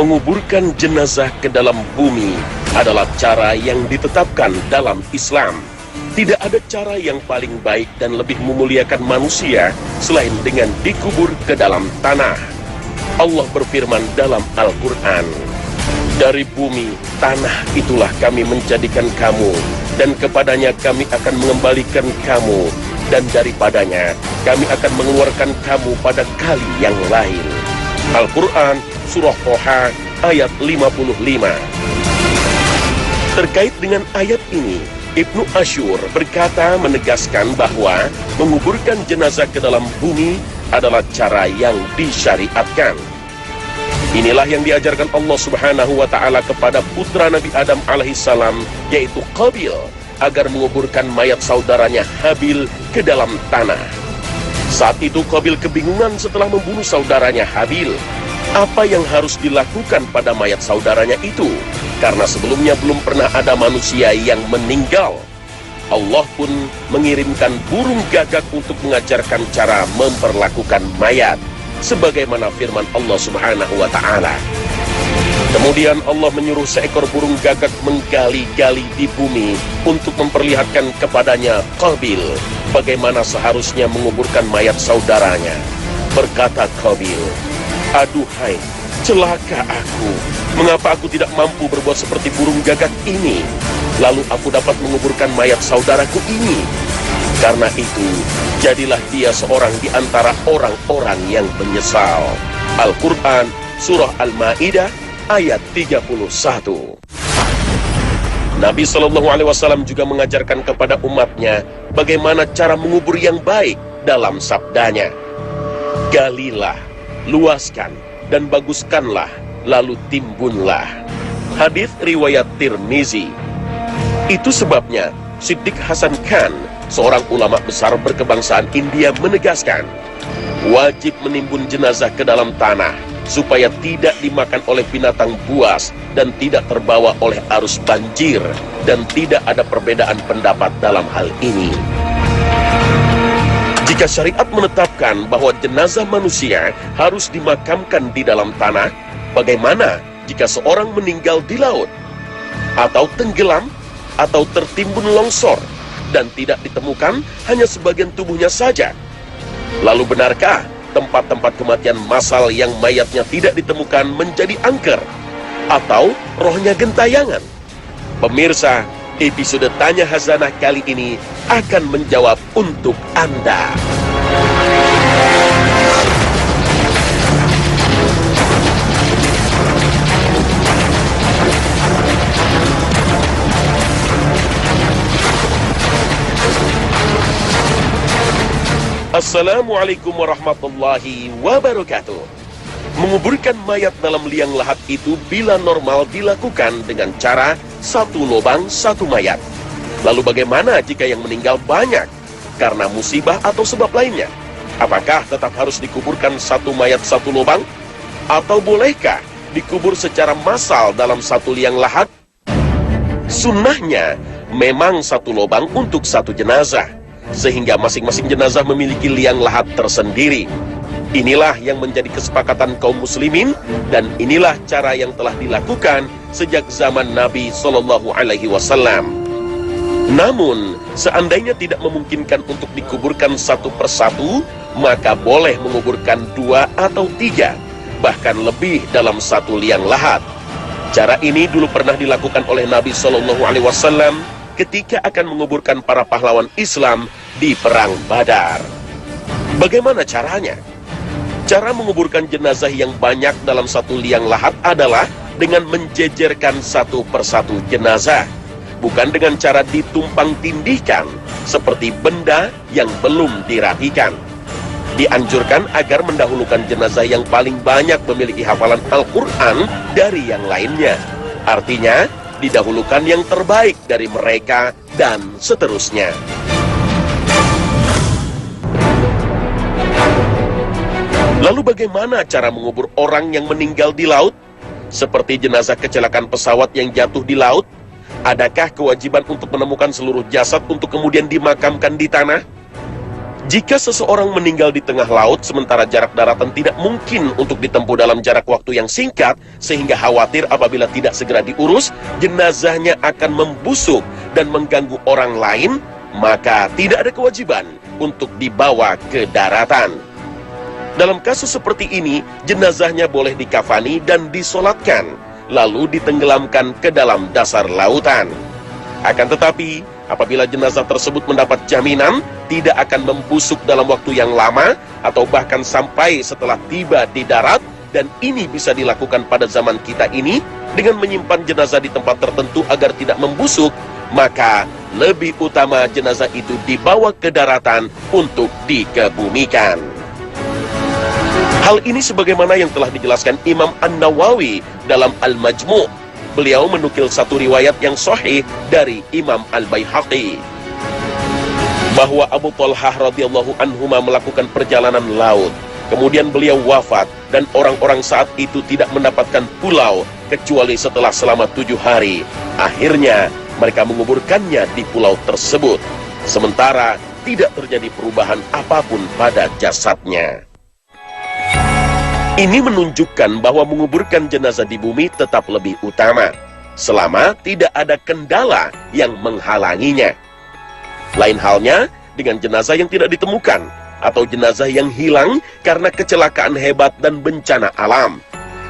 Menguburkan jenazah ke dalam bumi adalah cara yang ditetapkan dalam Islam. Tidak ada cara yang paling baik dan lebih memuliakan manusia selain dengan dikubur ke dalam tanah. Allah berfirman dalam Al-Quran, "Dari bumi, tanah itulah kami menjadikan kamu, dan kepadanya kami akan mengembalikan kamu, dan daripadanya kami akan mengeluarkan kamu pada kali yang lain." Al-Quran, Surah Toha, ayat 55. Terkait dengan ayat ini, Ibnu Ashur berkata menegaskan bahwa menguburkan jenazah ke dalam bumi adalah cara yang disyariatkan. Inilah yang diajarkan Allah Subhanahu wa Ta'ala kepada putra Nabi Adam alaihissalam, yaitu Qabil, agar menguburkan mayat saudaranya Habil ke dalam tanah. Saat itu Qabil kebingungan setelah membunuh saudaranya Habil. Apa yang harus dilakukan pada mayat saudaranya itu? Karena sebelumnya belum pernah ada manusia yang meninggal. Allah pun mengirimkan burung gagak untuk mengajarkan cara memperlakukan mayat, sebagaimana firman Allah Subhanahu wa Ta'ala. Kemudian Allah menyuruh seekor burung gagak menggali-gali di bumi untuk memperlihatkan kepadanya Qabil bagaimana seharusnya menguburkan mayat saudaranya. Berkata Qabil, "Aduhai, celaka aku. Mengapa aku tidak mampu berbuat seperti burung gagak ini? Lalu aku dapat menguburkan mayat saudaraku ini." Karena itu, jadilah dia seorang di antara orang-orang yang menyesal. Al-Quran, Surah Al-Ma'idah, ayat 31. Nabi SAW juga mengajarkan kepada umatnya bagaimana cara mengubur yang baik dalam sabdanya, "Galilah, luaskan, dan baguskanlah, lalu timbunlah." Hadis riwayat Tirmizi. Itu sebabnya Siddiq Hasan Khan, seorang ulama besar berkebangsaan India, menegaskan wajib menimbun jenazah ke dalam tanah supaya tidak dimakan oleh binatang buas dan tidak terbawa oleh arus banjir, dan tidak ada perbedaan pendapat dalam hal ini. Jika syariat menetapkan bahwa jenazah manusia harus dimakamkan di dalam tanah, bagaimana jika seorang meninggal di laut, atau tenggelam, atau tertimbun longsor, dan tidak ditemukan hanya sebagian tubuhnya saja? Lalu benarkah tempat-tempat kematian massal yang mayatnya tidak ditemukan menjadi angker, atau rohnya gentayangan? Pemirsa, episode Tanya Hazanah kali ini akan menjawab untuk Anda. Assalamualaikum warahmatullahi wabarakatuh. Menguburkan mayat dalam liang lahat itu bila normal dilakukan dengan cara satu lubang satu mayat. Lalu bagaimana jika yang meninggal banyak karena musibah atau sebab lainnya? Apakah tetap harus dikuburkan satu mayat satu lubang? Atau bolehkah dikubur secara massal dalam satu liang lahat? Sunnahnya memang satu lubang untuk satu jenazah, sehingga masing-masing jenazah memiliki liang lahat tersendiri. Inilah yang menjadi kesepakatan kaum muslimin, dan inilah cara yang telah dilakukan sejak zaman Nabi SAW. Namun, seandainya tidak memungkinkan untuk dikuburkan satu persatu, maka boleh menguburkan 2 atau 3, bahkan lebih dalam satu liang lahat. Cara ini dulu pernah dilakukan oleh Nabi SAW ketika akan menguburkan para pahlawan Islam di Perang Badar. Bagaimana caranya? Cara menguburkan jenazah yang banyak dalam satu liang lahat adalah dengan menjejerkan satu persatu jenazah, bukan dengan cara ditumpang tindihkan seperti benda yang belum dirapikan. Dianjurkan agar mendahulukan jenazah yang paling banyak memiliki hafalan Al-Quran dari yang lainnya. Artinya, didahulukan yang terbaik dari mereka, dan seterusnya. Lalu bagaimana cara mengubur orang yang meninggal di laut? Seperti jenazah kecelakaan pesawat yang jatuh di laut, adakah kewajiban untuk menemukan seluruh jasad untuk kemudian dimakamkan di tanah? Jika seseorang meninggal di tengah laut sementara jarak daratan tidak mungkin untuk ditempuh dalam jarak waktu yang singkat, sehingga khawatir apabila tidak segera diurus, jenazahnya akan membusuk dan mengganggu orang lain, maka tidak ada kewajiban untuk dibawa ke daratan. Dalam kasus seperti ini, jenazahnya boleh dikafani dan disolatkan, lalu ditenggelamkan ke dalam dasar lautan. Akan tetapi, apabila jenazah tersebut mendapat jaminan tidak akan membusuk dalam waktu yang lama atau bahkan sampai setelah tiba di darat, dan ini bisa dilakukan pada zaman kita ini dengan menyimpan jenazah di tempat tertentu agar tidak membusuk, maka lebih utama jenazah itu dibawa ke daratan untuk dikebumikan. Hal ini sebagaimana yang telah dijelaskan Imam An-Nawawi dalam Al-Majmu'. Beliau menukil satu riwayat yang sahih dari Imam Al-Baihaqi bahwa Abu Talhah radhiyallahu anhu melakukan perjalanan laut. Kemudian beliau wafat dan orang-orang saat itu tidak mendapatkan pulau kecuali setelah selama 7 hari. Akhirnya mereka menguburkannya di pulau tersebut. Sementara tidak terjadi perubahan apapun pada jasadnya. Ini menunjukkan bahwa menguburkan jenazah di bumi tetap lebih utama, selama tidak ada kendala yang menghalanginya. Lain halnya dengan jenazah yang tidak ditemukan, atau jenazah yang hilang karena kecelakaan hebat dan bencana alam.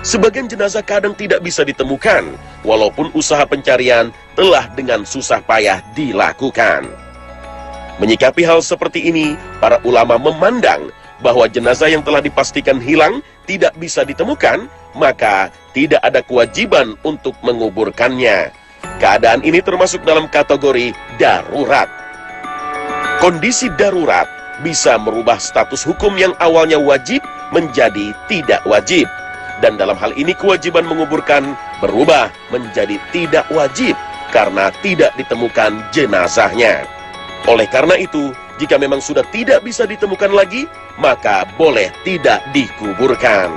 Sebagian jenazah kadang tidak bisa ditemukan, walaupun usaha pencarian telah dengan susah payah dilakukan. Menyikapi hal seperti ini, para ulama memandang bahwa jenazah yang telah dipastikan hilang tidak bisa ditemukan, maka tidak ada kewajiban untuk menguburkannya. Keadaan ini termasuk dalam kategori darurat. Kondisi darurat bisa merubah status hukum yang awalnya wajib menjadi tidak wajib. Dan dalam hal ini kewajiban menguburkan berubah menjadi tidak wajib karena tidak ditemukan jenazahnya. Oleh karena itu, jika memang sudah tidak bisa ditemukan lagi, maka boleh tidak dikuburkan.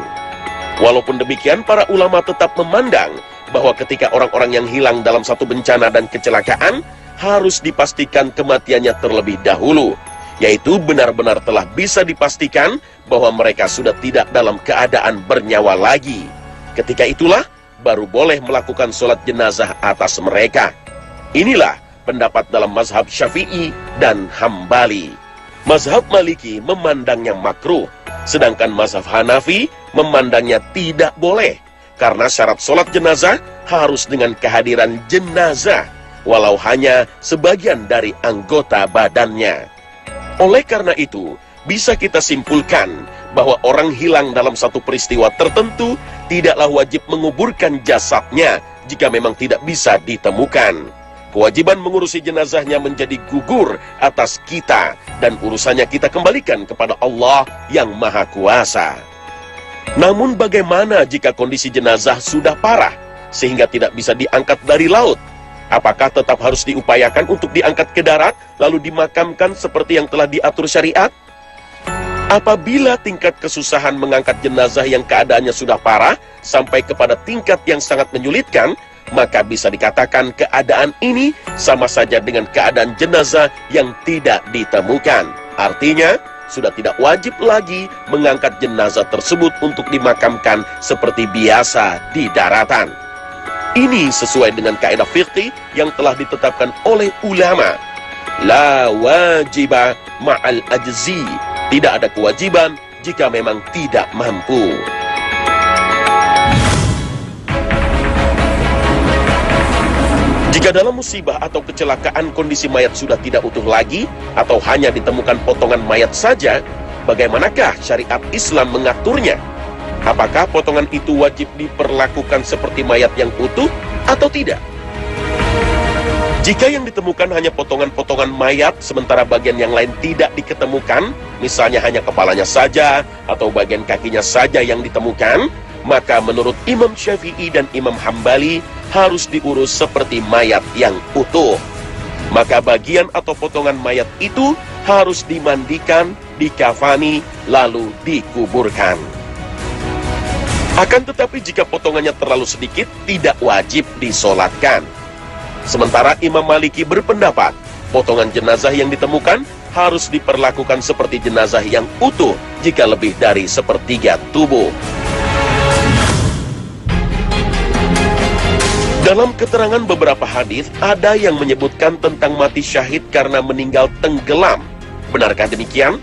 Walaupun demikian, para ulama tetap memandang bahwa ketika orang-orang yang hilang dalam satu bencana dan kecelakaan, harus dipastikan kematiannya terlebih dahulu, yaitu benar-benar telah bisa dipastikan bahwa mereka sudah tidak dalam keadaan bernyawa lagi. Ketika itulah, baru boleh melakukan sholat jenazah atas mereka. Inilah pendapat dalam mazhab Syafi'i dan Hambali. Mazhab Maliki memandangnya makruh, sedangkan mazhab Hanafi memandangnya tidak boleh, karena syarat sholat jenazah harus dengan kehadiran jenazah, walau hanya sebagian dari anggota badannya. Oleh karena itu, bisa kita simpulkan bahwa orang hilang dalam satu peristiwa tertentu tidaklah wajib menguburkan jasadnya jika memang tidak bisa ditemukan. Kewajiban mengurusi jenazahnya menjadi gugur atas kita, dan urusannya kita kembalikan kepada Allah yang Maha Kuasa. Namun bagaimana jika kondisi jenazah sudah parah sehingga tidak bisa diangkat dari laut? Apakah tetap harus diupayakan untuk diangkat ke darat lalu dimakamkan seperti yang telah diatur syariat? Apabila tingkat kesusahan mengangkat jenazah yang keadaannya sudah parah sampai kepada tingkat yang sangat menyulitkan, maka bisa dikatakan keadaan ini sama saja dengan keadaan jenazah yang tidak ditemukan. Artinya, sudah tidak wajib lagi mengangkat jenazah tersebut untuk dimakamkan seperti biasa di daratan. Ini sesuai dengan kaidah fikih yang telah ditetapkan oleh ulama. La wajiba ma'al ajzi. Tidak ada kewajiban jika memang tidak mampu. Jika dalam musibah atau kecelakaan kondisi mayat sudah tidak utuh lagi atau hanya ditemukan potongan mayat saja, bagaimanakah syariat Islam mengaturnya? Apakah potongan itu wajib diperlakukan seperti mayat yang utuh atau tidak? Jika yang ditemukan hanya potongan-potongan mayat, sementara bagian yang lain tidak diketemukan, misalnya hanya kepalanya saja atau bagian kakinya saja yang ditemukan, maka menurut Imam Syafi'i dan Imam Hambali harus diurus seperti mayat yang utuh. Maka bagian atau potongan mayat itu harus dimandikan, dikafani, lalu dikuburkan. Akan tetapi jika potongannya terlalu sedikit, tidak wajib disolatkan. Sementara Imam Maliki berpendapat, potongan jenazah yang ditemukan harus diperlakukan seperti jenazah yang utuh jika lebih dari sepertiga tubuh. Dalam keterangan beberapa hadis, ada yang menyebutkan tentang mati syahid karena meninggal tenggelam. Benarkah demikian?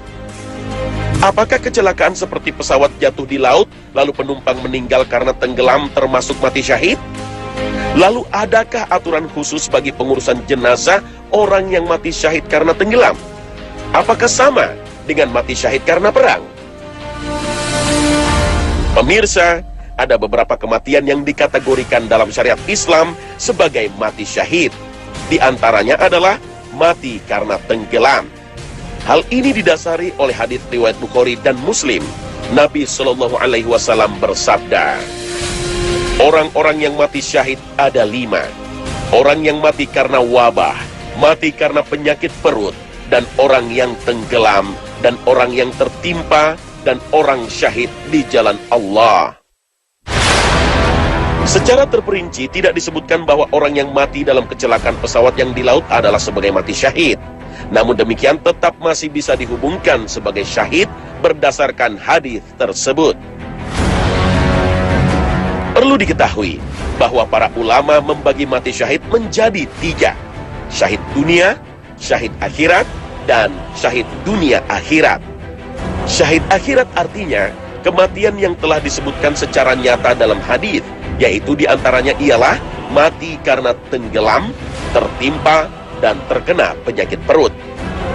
Apakah kecelakaan seperti pesawat jatuh di laut, lalu penumpang meninggal karena tenggelam termasuk mati syahid? Lalu adakah aturan khusus bagi pengurusan jenazah orang yang mati syahid karena tenggelam? Apakah sama dengan mati syahid karena perang? Pemirsa, ada beberapa kematian yang dikategorikan dalam syariat Islam sebagai mati syahid. Di antaranya adalah mati karena tenggelam. Hal ini didasari oleh hadis riwayat Bukhari dan Muslim. Nabi Shallallahu Alaihi Wasallam bersabda, orang-orang yang mati syahid ada 5. Orang yang mati karena wabah, mati karena penyakit perut, dan orang yang tenggelam, dan orang yang tertimpa, dan orang syahid di jalan Allah. Secara terperinci tidak disebutkan bahwa orang yang mati dalam kecelakaan pesawat yang di laut adalah sebagai mati syahid. Namun demikian tetap masih bisa dihubungkan sebagai syahid berdasarkan hadis tersebut. Perlu diketahui bahwa para ulama membagi mati syahid menjadi 3. Syahid dunia, syahid akhirat, dan syahid dunia akhirat. Syahid akhirat artinya kematian yang telah disebutkan secara nyata dalam hadis, yaitu diantaranya ialah mati karena tenggelam, tertimpa, dan terkena penyakit perut.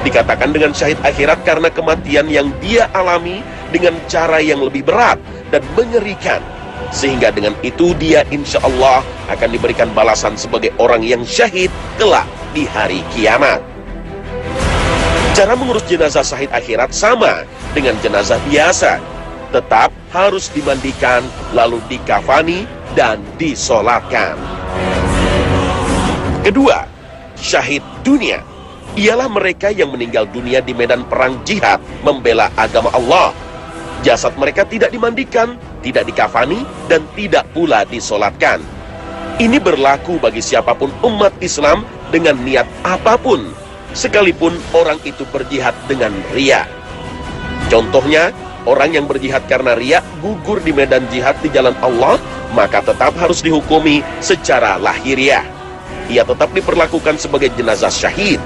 Dikatakan dengan syahid akhirat karena kematian yang dia alami dengan cara yang lebih berat dan mengerikan, sehingga dengan itu dia insya Allah akan diberikan balasan sebagai orang yang syahid kelak di hari kiamat. Cara mengurus jenazah syahid akhirat sama dengan jenazah biasa. Tetap harus dimandikan, lalu dikafani, dan disolatkan. Kedua, syahid dunia ialah mereka yang meninggal dunia di medan perang jihad membela agama Allah. Jasad mereka tidak dimandikan, tidak dikafani, dan tidak pula disolatkan. Ini berlaku bagi siapapun umat Islam dengan niat apapun, sekalipun orang itu berjihad dengan riya. Contohnya, orang yang berjihad karena riya gugur di medan jihad di jalan Allah, maka tetap harus dihukumi secara lahiriah. Ia tetap diperlakukan sebagai jenazah syahid.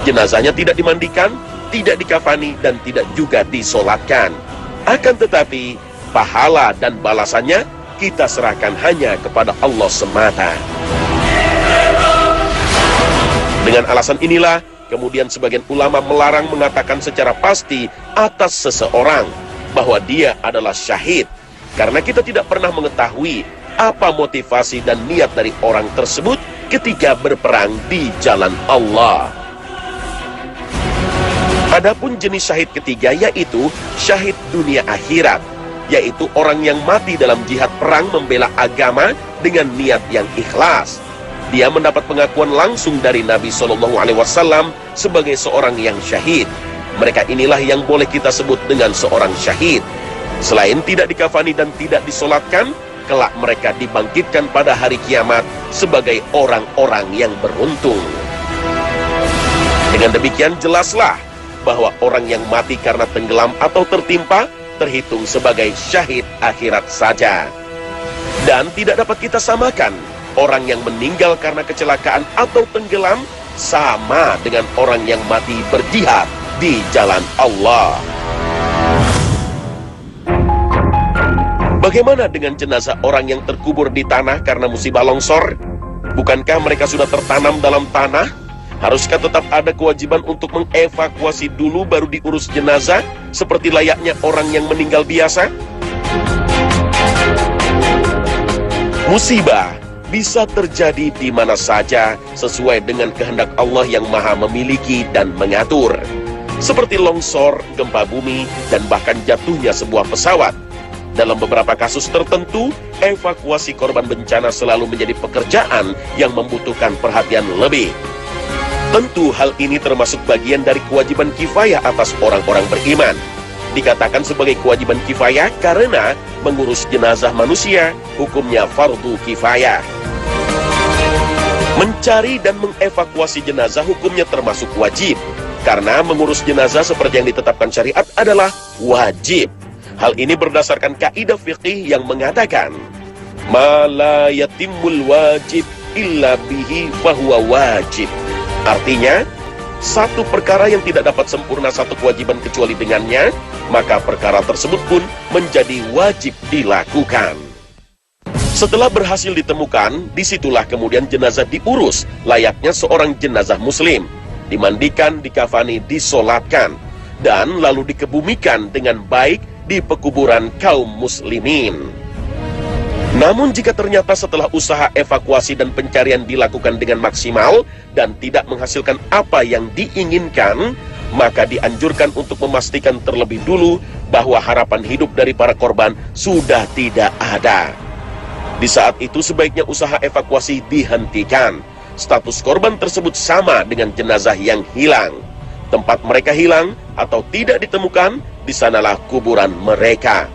Jenazahnya tidak dimandikan, tidak dikafani, dan tidak juga disolatkan. Akan tetapi, pahala dan balasannya kita serahkan hanya kepada Allah semata. Dengan alasan inilah, kemudian sebagian ulama melarang mengatakan secara pasti atas seseorang bahwa dia adalah syahid, karena kita tidak pernah mengetahui apa motivasi dan niat dari orang tersebut ketika berperang di jalan Allah. Adapun jenis syahid ketiga yaitu syahid dunia akhirat, yaitu orang yang mati dalam jihad perang membela agama dengan niat yang ikhlas. Dia mendapat pengakuan langsung dari Nabi SAW sebagai seorang yang syahid. Mereka inilah yang boleh kita sebut dengan seorang syahid. Selain tidak dikafani dan tidak disolatkan, kelak mereka dibangkitkan pada hari kiamat sebagai orang-orang yang beruntung. Dengan demikian jelaslah bahwa orang yang mati karena tenggelam atau tertimpa terhitung sebagai syahid akhirat saja. Dan tidak dapat kita samakan orang yang meninggal karena kecelakaan atau tenggelam sama dengan orang yang mati berjihad di jalan Allah. Bagaimana dengan jenazah orang yang terkubur di tanah karena musibah longsor? Bukankah mereka sudah tertanam dalam tanah? Haruskah tetap ada kewajiban untuk mengevakuasi dulu baru diurus jenazah seperti layaknya orang yang meninggal biasa? Musibah bisa terjadi di mana saja sesuai dengan kehendak Allah yang Maha memiliki dan mengatur. Seperti longsor, gempa bumi, dan bahkan jatuhnya sebuah pesawat. Dalam beberapa kasus tertentu, evakuasi korban bencana selalu menjadi pekerjaan yang membutuhkan perhatian lebih. Tentu hal ini termasuk bagian dari kewajiban kifayah atas orang-orang beriman. Dikatakan sebagai kewajiban kifayah karena mengurus jenazah manusia hukumnya fardu kifayah. Mencari dan mengevakuasi jenazah hukumnya termasuk wajib. Karena mengurus jenazah seperti yang ditetapkan syariat adalah wajib. Hal ini berdasarkan kaidah fikih yang mengatakan, ma la yatimul wajib illa bihi fahuwa wajib. Artinya, satu perkara yang tidak dapat sempurna satu kewajiban kecuali dengannya, maka perkara tersebut pun menjadi wajib dilakukan. Setelah berhasil ditemukan, disitulah kemudian jenazah diurus layaknya seorang jenazah muslim. Dimandikan, dikafani, disolatkan, dan lalu dikebumikan dengan baik di pekuburan kaum muslimin. Namun jika ternyata setelah usaha evakuasi dan pencarian dilakukan dengan maksimal dan tidak menghasilkan apa yang diinginkan, maka dianjurkan untuk memastikan terlebih dulu bahwa harapan hidup dari para korban sudah tidak ada. Di saat itu sebaiknya usaha evakuasi dihentikan. Status korban tersebut sama dengan jenazah yang hilang. Tempat mereka hilang atau tidak ditemukan, di sanalah kuburan mereka.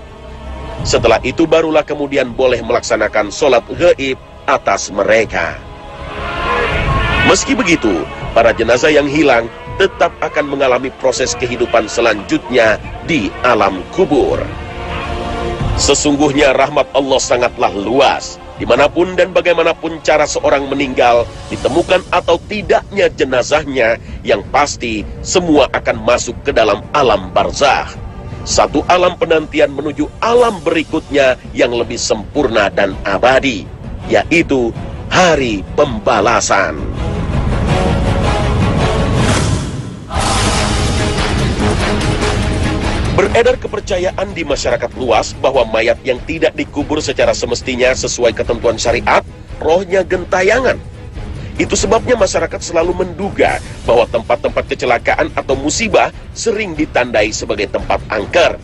Setelah itu barulah kemudian boleh melaksanakan sholat gaib atas mereka. Meski begitu, para jenazah yang hilang tetap akan mengalami proses kehidupan selanjutnya di alam kubur. Sesungguhnya rahmat Allah sangatlah luas. Dimanapun dan bagaimanapun cara seorang meninggal, ditemukan atau tidaknya jenazahnya, yang pasti semua akan masuk ke dalam alam barzakh. Satu alam penantian menuju alam berikutnya yang lebih sempurna dan abadi, yaitu hari pembalasan. Beredar kepercayaan di masyarakat luas bahwa mayat yang tidak dikubur secara semestinya sesuai ketentuan syariat, rohnya gentayangan. Itu sebabnya masyarakat selalu menduga bahwa tempat-tempat kecelakaan atau musibah sering ditandai sebagai tempat angker.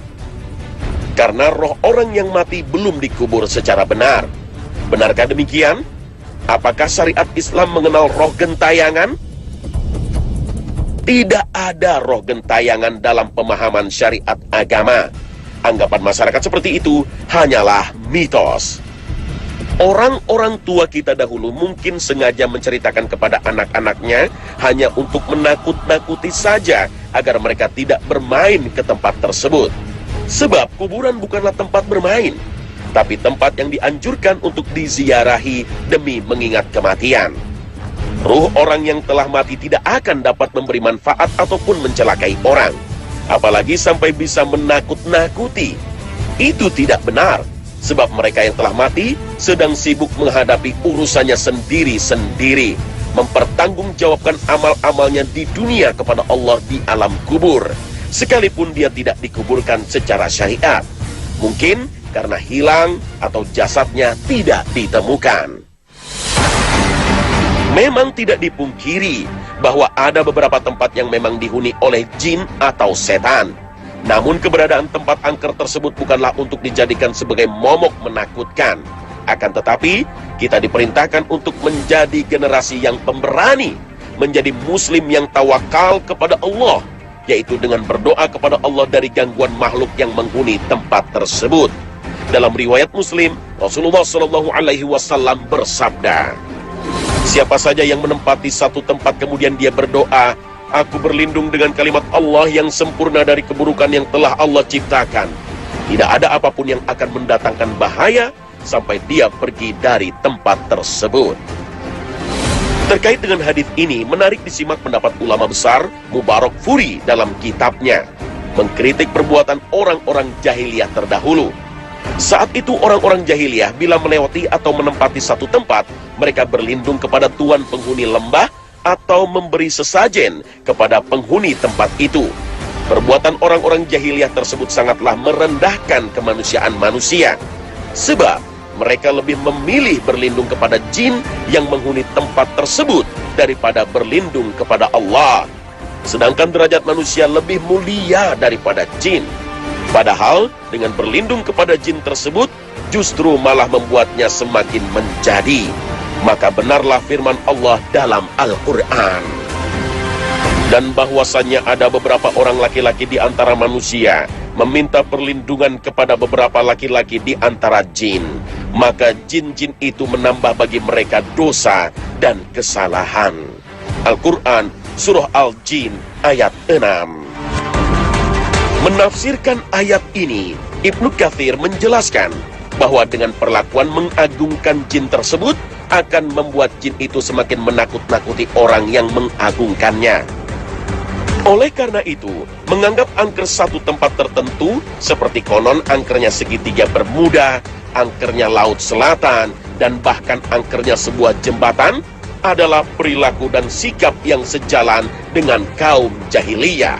Karena roh orang yang mati belum dikubur secara benar. Benarkah demikian? Apakah syariat Islam mengenal roh gentayangan? Tidak ada roh gentayangan dalam pemahaman syariat agama. Anggapan masyarakat seperti itu hanyalah mitos. Orang-orang tua kita dahulu mungkin sengaja menceritakan kepada anak-anaknya hanya untuk menakut-nakuti saja agar mereka tidak bermain ke tempat tersebut. Sebab kuburan bukanlah tempat bermain, tapi tempat yang dianjurkan untuk diziarahi demi mengingat kematian. Ruh orang yang telah mati tidak akan dapat memberi manfaat ataupun mencelakai orang, apalagi sampai bisa menakut-nakuti. Itu tidak benar, sebab mereka yang telah mati sedang sibuk menghadapi urusannya sendiri-sendiri, mempertanggungjawabkan amal-amalnya di dunia kepada Allah di alam kubur, sekalipun dia tidak dikuburkan secara syariat. Mungkin karena hilang atau jasadnya tidak ditemukan. Memang tidak dipungkiri bahwa ada beberapa tempat yang memang dihuni oleh jin atau setan. Namun keberadaan tempat angker tersebut bukanlah untuk dijadikan sebagai momok menakutkan. Akan tetapi, kita diperintahkan untuk menjadi generasi yang pemberani, menjadi muslim yang tawakal kepada Allah, yaitu dengan berdoa kepada Allah dari gangguan makhluk yang menghuni tempat tersebut. Dalam riwayat Muslim, Rasulullah SAW bersabda, siapa saja yang menempati satu tempat kemudian dia berdoa, aku berlindung dengan kalimat Allah yang sempurna dari keburukan yang telah Allah ciptakan. Tidak ada apapun yang akan mendatangkan bahaya sampai dia pergi dari tempat tersebut. Terkait dengan hadis ini, menarik disimak pendapat ulama besar Mubarakfuri dalam kitabnya, mengkritik perbuatan orang-orang jahiliyah terdahulu. Saat itu orang-orang jahiliyah bila melewati atau menempati satu tempat, mereka berlindung kepada tuan penghuni lembah atau memberi sesajen kepada penghuni tempat itu. Perbuatan orang-orang jahiliyah tersebut sangatlah merendahkan kemanusiaan manusia, sebab mereka lebih memilih berlindung kepada jin yang menghuni tempat tersebut daripada berlindung kepada Allah. Sedangkan derajat manusia lebih mulia daripada jin. Padahal dengan berlindung kepada jin tersebut justru malah membuatnya semakin menjadi. Maka benarlah firman Allah dalam Al-Quran. Dan bahwasannya ada beberapa orang laki-laki di antara manusia meminta perlindungan kepada beberapa laki-laki di antara jin. Maka jin-jin itu menambah bagi mereka dosa dan kesalahan. Al-Quran surah Al-Jin ayat 6. Menafsirkan ayat ini, Ibnu Katsir menjelaskan bahwa dengan perlakuan mengagungkan jin tersebut akan membuat jin itu semakin menakut-nakuti orang yang mengagungkannya. Oleh karena itu, menganggap angker satu tempat tertentu seperti konon angkernya segitiga Bermuda, angkernya Laut Selatan, dan bahkan angkernya sebuah jembatan adalah perilaku dan sikap yang sejalan dengan kaum jahiliyah.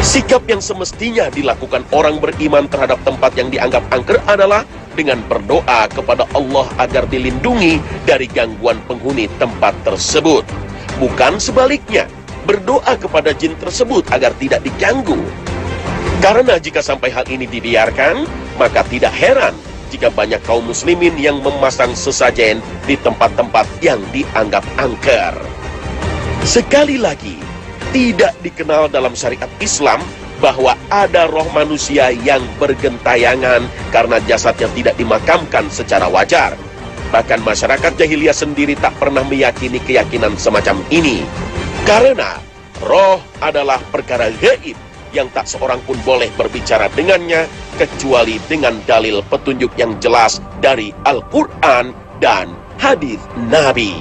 Sikap yang semestinya dilakukan orang beriman terhadap tempat yang dianggap angker adalah dengan berdoa kepada Allah agar dilindungi dari gangguan penghuni tempat tersebut. Bukan sebaliknya, berdoa kepada jin tersebut agar tidak diganggu. Karena jika sampai hal ini dibiarkan, maka tidak heran jika banyak kaum muslimin yang memasang sesajen di tempat-tempat yang dianggap angker. Sekali lagi, tidak dikenal dalam syariat Islam bahwa ada roh manusia yang bergentayangan karena jasadnya tidak dimakamkan secara wajar. Bahkan masyarakat jahiliyah sendiri tak pernah meyakini keyakinan semacam ini. Karena roh adalah perkara gaib yang tak seorang pun boleh berbicara dengannya kecuali dengan dalil petunjuk yang jelas dari Al-Quran dan hadis Nabi.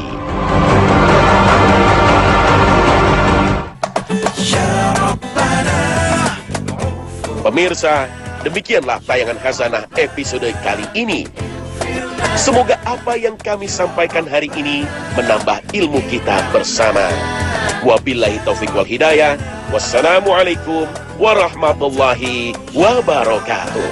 Pemirsa, demikianlah tayangan Khazanah episode kali ini. Semoga apa yang kami sampaikan hari ini menambah ilmu kita bersama. Wabillahi taufiq wal hidayah. Wassalamualaikum warahmatullahi wabarakatuh.